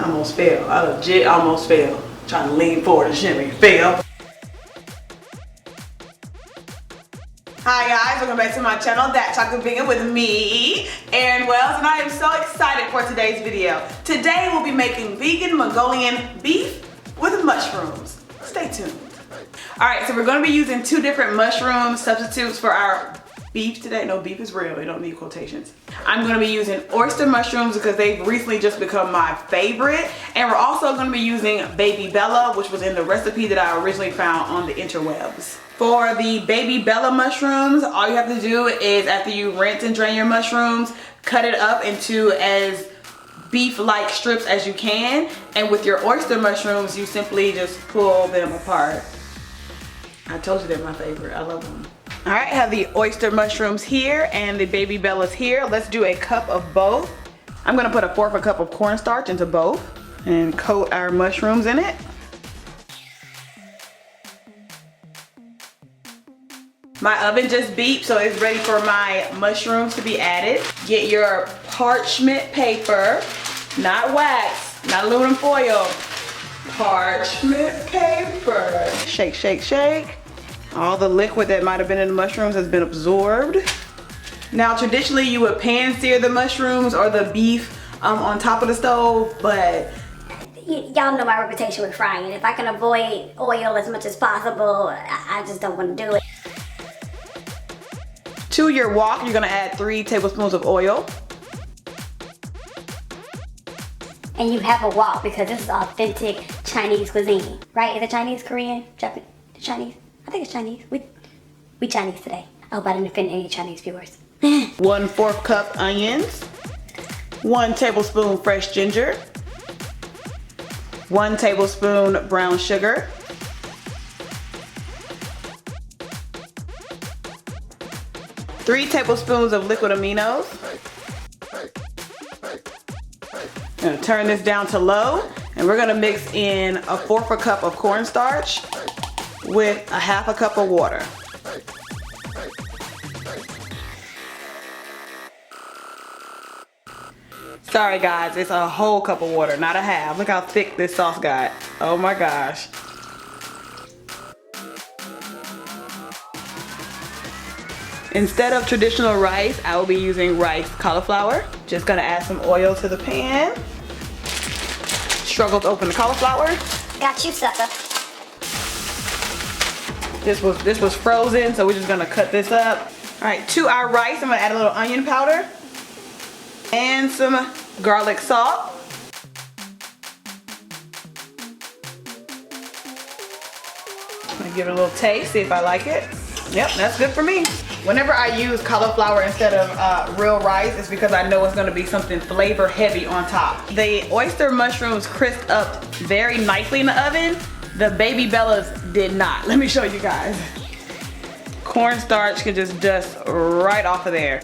I almost fell. I legit almost fell. Trying to lean forward and shimmy. Fail. Hi guys, welcome back to my channel, That Chocolate Vegan with me, Erin Wells, and I am so excited for today's video. Today we'll be making vegan Mongolian beef with mushrooms. Stay tuned. Alright, so we're going to be using two different mushroom substitutes for our beef today. No, beef is real, they don't need quotations. I'm going to be using oyster mushrooms because they've recently just become my favorite. And we're also going to be using baby Bella, which was in the recipe that I originally found on the interwebs. For the baby Bella mushrooms, all you have to do is after you rinse and drain your mushrooms, cut it up into as beef-like strips as you can. And with your oyster mushrooms, you simply just pull them apart. I told you they're my favorite. I love them. All right, I have the oyster mushrooms here and the baby Bellas here. Let's do a cup of both. I'm gonna put a fourth of a cup of cornstarch into both and coat our mushrooms in it. My oven just beeped, so it's ready for my mushrooms to be added. Get your parchment paper, not wax, not aluminum foil, parchment paper. Shake, shake, shake. All the liquid that might have been in the mushrooms has been absorbed. Now, traditionally, you would pan sear the mushrooms or the beef on top of the stove, but y'all know my reputation with frying. If I can avoid oil as much as possible, I just don't want to do it. To your wok, you're gonna add 3 tablespoons of oil. And you have a wok because this is authentic Chinese cuisine, right? Is it Chinese, Korean, Japanese, Chinese? I think it's Chinese. We Chinese today. I hope I didn't offend any Chinese viewers. 1/4 cup onions, 1 tablespoon fresh ginger, 1 tablespoon brown sugar, 3 tablespoons of liquid aminos. I'm gonna turn this down to low, and we're gonna mix in 1/4 cup of cornstarch with 1/2 cup of water. Sorry guys, it's a whole cup of water, not a half. Look how thick this sauce got. Oh my gosh. Instead of traditional rice, I will be using rice cauliflower. Just gonna add some oil to the pan. Struggle to open the cauliflower. Got you, sucker. This was frozen, so we're just gonna cut this up. All right, to our rice, I'm gonna add a little onion powder and some garlic salt. I'm gonna give it a little taste, see if I like it. Yep, that's good for me. Whenever I use cauliflower instead of real rice, it's because I know it's gonna be something flavor heavy on top. The oyster mushrooms crisped up very nicely in the oven. The baby Bellas did not. Let me show you guys. Cornstarch can just dust right off of there.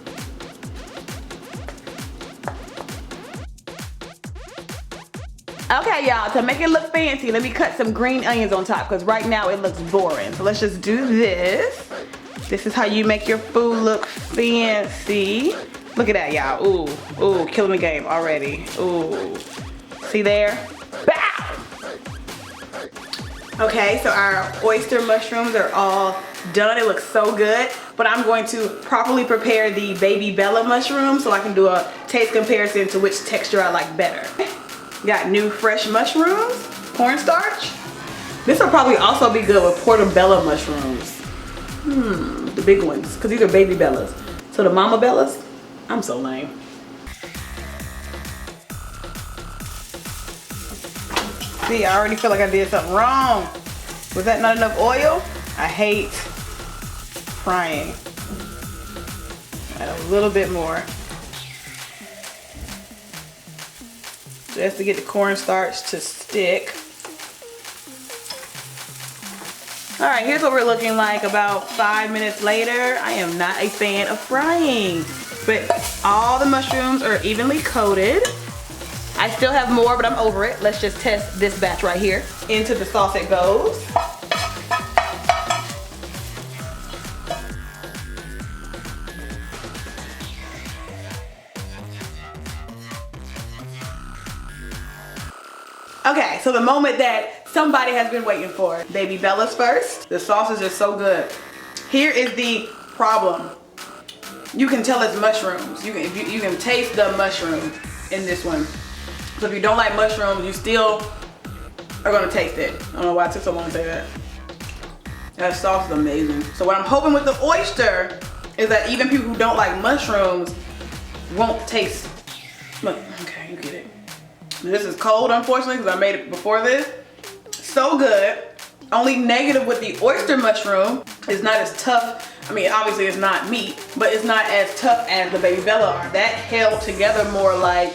Okay, y'all, to make it look fancy, let me cut some green onions on top because right now it looks boring. So let's just do this. This is how you make your food look fancy. Look at that, y'all. Ooh, ooh, killing the game already. Ooh, see there? Bow! Okay, so our oyster mushrooms are all done. It looks so good, but I'm going to properly prepare the baby Bella mushroom so I can do a taste comparison to which texture I like better. Got new fresh mushrooms, cornstarch. This will probably also be good with portobello mushrooms. The big ones, because these are baby Bellas. So the mama Bellas, I'm so lame. See, I already feel like I did something wrong. Was that not enough oil? I hate frying. Add a little bit more. Just to get the cornstarch to stick. All right, here's what we're looking like about 5 minutes later. I am not a fan of frying, but all the mushrooms are evenly coated. I still have more, but I'm over it. Let's just test this batch right here. Into the sauce it goes. Okay, so the moment that somebody has been waiting for. Baby Bellas first. The sauce is just so good. Here is the problem. You can tell it's mushrooms. You can taste the mushroom in this one. So if you don't like mushrooms, you still are gonna taste it. I don't know why it took so long to say that. That sauce is amazing. So what I'm hoping with the oyster is that even people who don't like mushrooms won't taste. Look, okay, you get it. This is cold, unfortunately, because I made it before this. So good. Only negative with the oyster mushroom is not as tough. I mean, obviously it's not meat, but it's not as tough as the Baby Bella are. That held together more like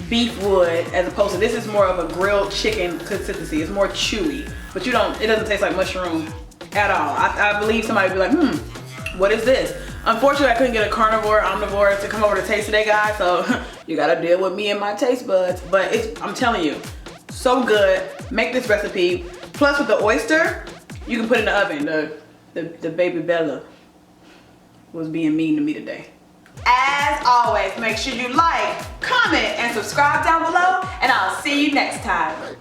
beef would, as opposed to this is more of a grilled chicken consistency. It's more chewy, but it doesn't taste like mushroom at all. I believe somebody would be like, what is this? Unfortunately, I couldn't get a carnivore, omnivore to come over to taste today, guys, so you gotta deal with me and my taste buds. But I'm telling you, so good. Make this recipe. Plus with the oyster, you can put it in the oven. The Baby Bella was being mean to me today. As always, make sure you like, comment, and subscribe down below, and I'll see you next time.